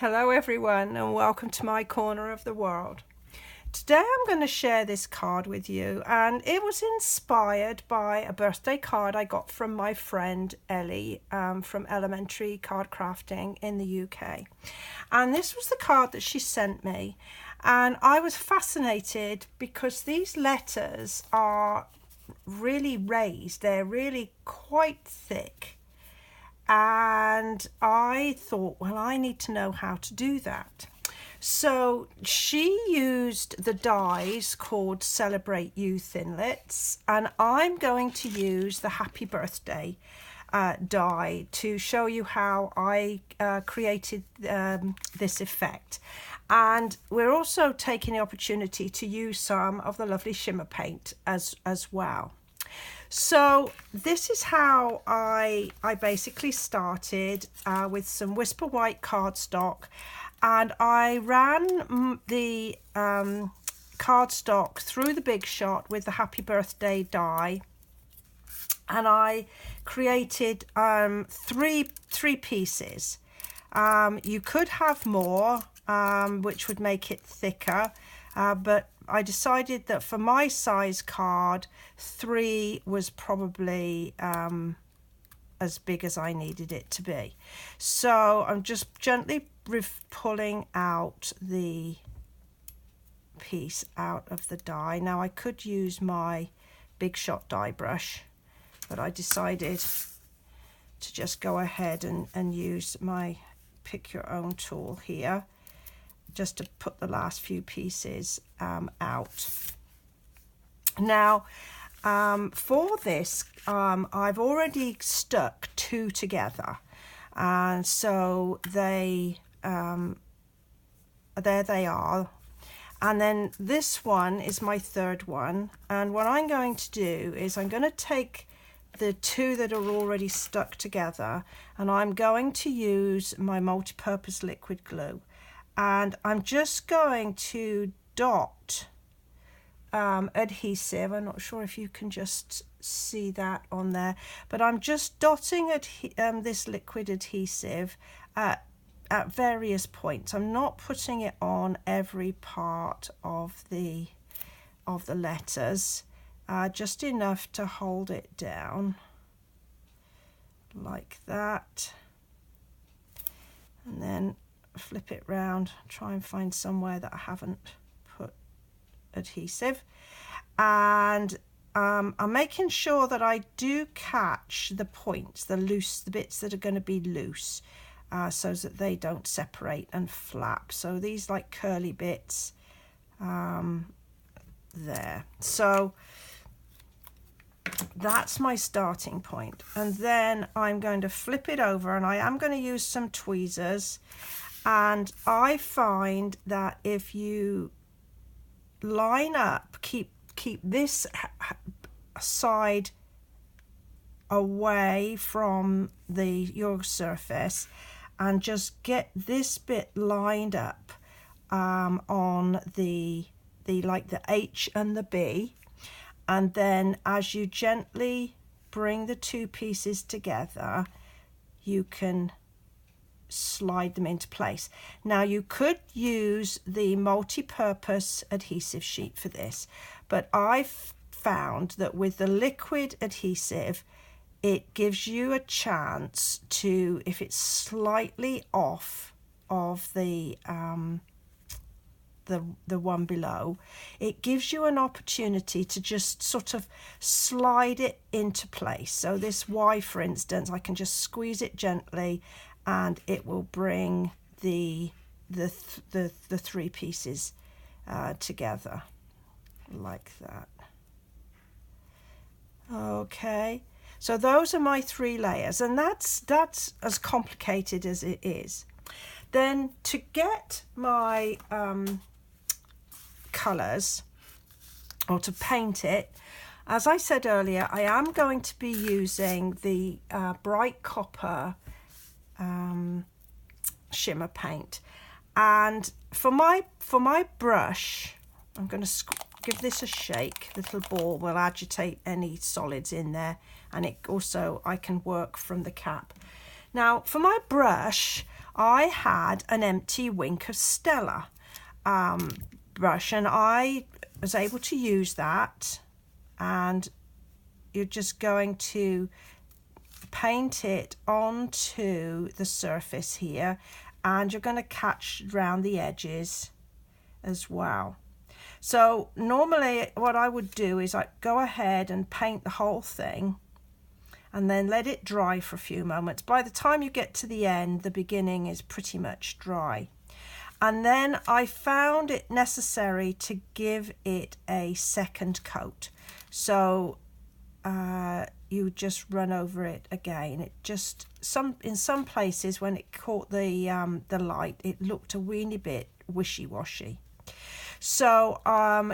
Hello everyone and welcome to my corner of the world. Today I'm going to share this card with you, and it was inspired by a birthday card I got from my friend Ellie from Elementary Card Crafting in the UK. And this was the card that she sent me, and I was fascinated because these letters are really raised. They're really quite thick. And I thought, well, I need to know how to do that. So she used the dies called Celebrate You Thinlits, and I'm going to use the Happy Birthday die to show you how I created this effect. And we're also taking the opportunity to use some of the lovely Shimmer Paint as well. So this is how I basically started with some Whisper White cardstock, and I ran the cardstock through the Big Shot with the Happy Birthday die, and I created three pieces. You could have more, which would make it thicker, but I decided that for my size card, 3 was probably as big as I needed it to be. So I'm just gently pulling out the piece out of the die. Now I could use my Big Shot die brush, but I decided to just go ahead and use my pick your own tool here, just to put the last few pieces out. Now, for this, I've already stuck 2 together, and so they there they are. And then this one is my 3rd one, and what I'm going to do is I'm going to take the 2 that are already stuck together, and I'm going to use my multi-purpose liquid glue. And I'm just going to dot adhesive. I'm not sure if you can just see that on there, but I'm just dotting this liquid adhesive at various points. I'm not putting it on every part of the letters, just enough to hold it down like that, and then flip it round, try and find somewhere that I haven't put adhesive, and I'm making sure that I do catch the points, the bits that are going to be loose, so that they don't separate and flap. So these like curly bits there. So that's my starting point, and then I'm going to flip it over, and I am going to use some tweezers. And I find that if you line up, keep this side away from your surface, and just get this bit lined up on the H and the B, and then as you gently bring the 2 pieces together, you can slide them into place. Now you could use the multi-purpose adhesive sheet for this, but I've found that with the liquid adhesive, it gives you a chance to, if it's slightly off of the one below, it gives you an opportunity to just sort of slide it into place. So this Y, for instance, I can just squeeze it gently, and it will bring the 3 pieces together like that. Okay, so those are my 3 layers, and that's as complicated as it is. Then to get my colours, or to paint it, as I said earlier, I am going to be using the bright copper Shimmer Paint, and for my brush, I'm going to give this a shake. Little ball will agitate any solids in there, and it also, I can work from the cap. Now for my brush, I had an empty Wink of Stella brush, and I was able to use that, and you're just going to paint it onto the surface here, and you're going to catch around the edges as well. So normally what I would do is I'd go ahead and paint the whole thing and then let it dry for a few moments. By the time you get to the end, the beginning is pretty much dry. And then I found it necessary to give it a second coat. So you just run over it again. It just, in some places when it caught the light, it looked a weeny bit wishy-washy. So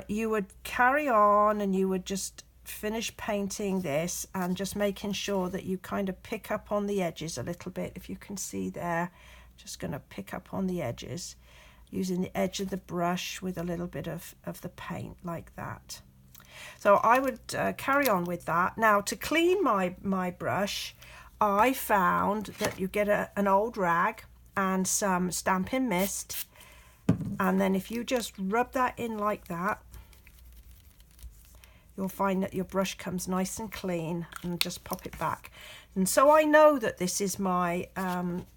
you would carry on and you would just finish painting this and just making sure that you kind of pick up on the edges a little bit. If you can see there, just going to pick up on the edges using the edge of the brush with a little bit of the paint like that. So I would carry on with that. Now to clean my brush, I found that you get an old rag and some Stampin' Mist, and then if you just rub that in like that, you'll find that your brush comes nice and clean, and just pop it back. And so I know that this is my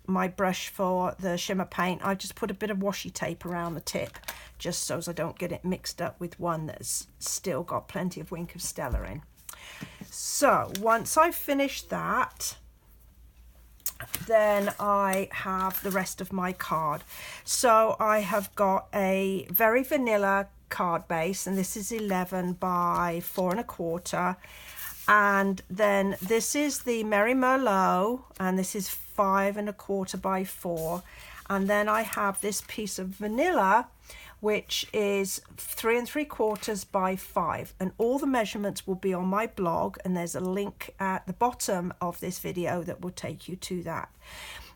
my brush for the shimmer paint. I just put a bit of washi tape around the tip just so as I don't get it mixed up with one that's still got plenty of Wink of Stella in. So once I've finished that, then I have the rest of my card. So I have got a very vanilla card base, and this is 11 by 4 1/4, and then this is the Merry Merlot, and this is 5 1/4 by 4, and then I have this piece of vanilla which is 3 3/4 by 5, and all the measurements will be on my blog, and there's a link at the bottom of this video that will take you to that.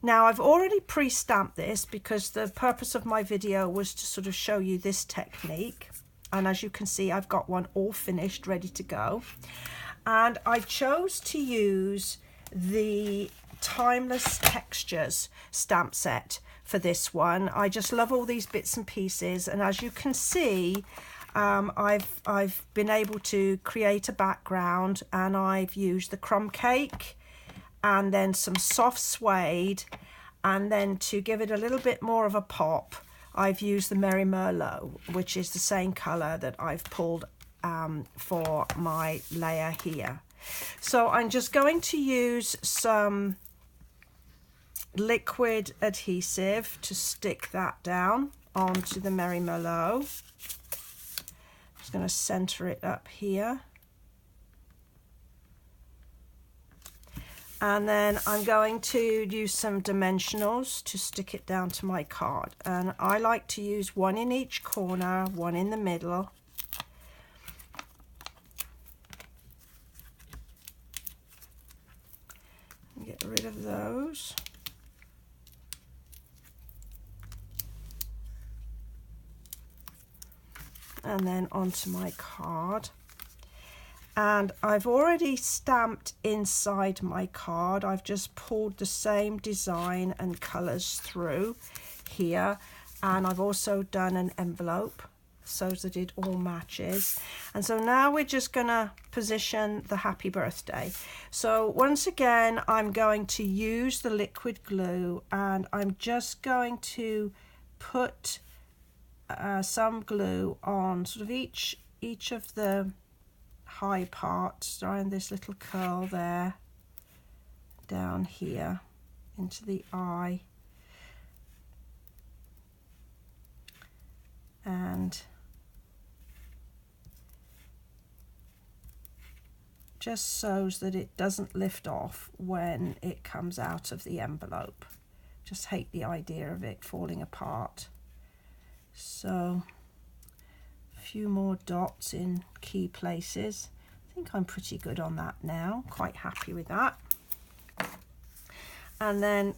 Now I've already pre-stamped this because the purpose of my video was to sort of show you this technique, and as you can see I've got one all finished, ready to go, and I chose to use the Timeless Textures stamp set for this one. I just love all these bits and pieces, and as you can see I've been able to create a background, and I've used the crumb cake and then some soft suede, and then to give it a little bit more of a pop I've used the Merry Merlot, which is the same colour that I've pulled for my layer here. So I'm just going to use some liquid adhesive to stick that down onto the Merry Merlot. Just going to center it up here, and then I'm going to use some dimensionals to stick it down to my card, and I like to use one in each corner, one in the middle. Get rid of those. And then onto my card, and I've already stamped inside my card. I've just pulled the same design and colors through here, and I've also done an envelope so that it all matches. And so now we're just gonna position the happy birthday. So once again I'm going to use the liquid glue, and I'm just going to put some glue on sort of each of the high parts around this little curl there, down here into the eye, and just so that it doesn't lift off when it comes out of the envelope. Just hate the idea of it falling apart. So a few more dots in key places. I think I'm pretty good on that now, quite happy with that. And then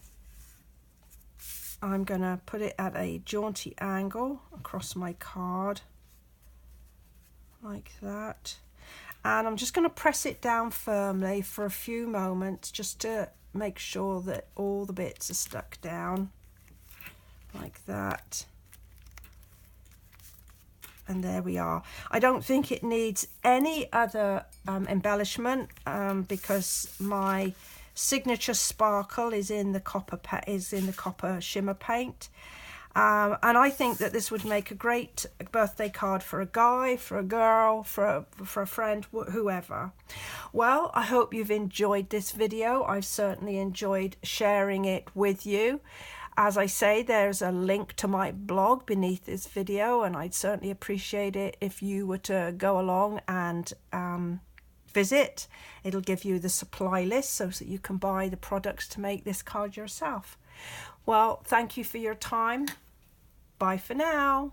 I'm going to put it at a jaunty angle across my card like that, and I'm just going to press it down firmly for a few moments just to make sure that all the bits are stuck down. like that. And there we are. I don't think it needs any other embellishment because my signature sparkle is in the copper shimmer paint. And I think that this would make a great birthday card for a guy, for a girl, for a friend, whoever. Well, I hope you've enjoyed this video. I've certainly enjoyed sharing it with you. As I say, there's a link to my blog beneath this video, and I'd certainly appreciate it if you were to go along and visit. It'll give you the supply list so that you can buy the products to make this card yourself. Well, thank you for your time. Bye for now.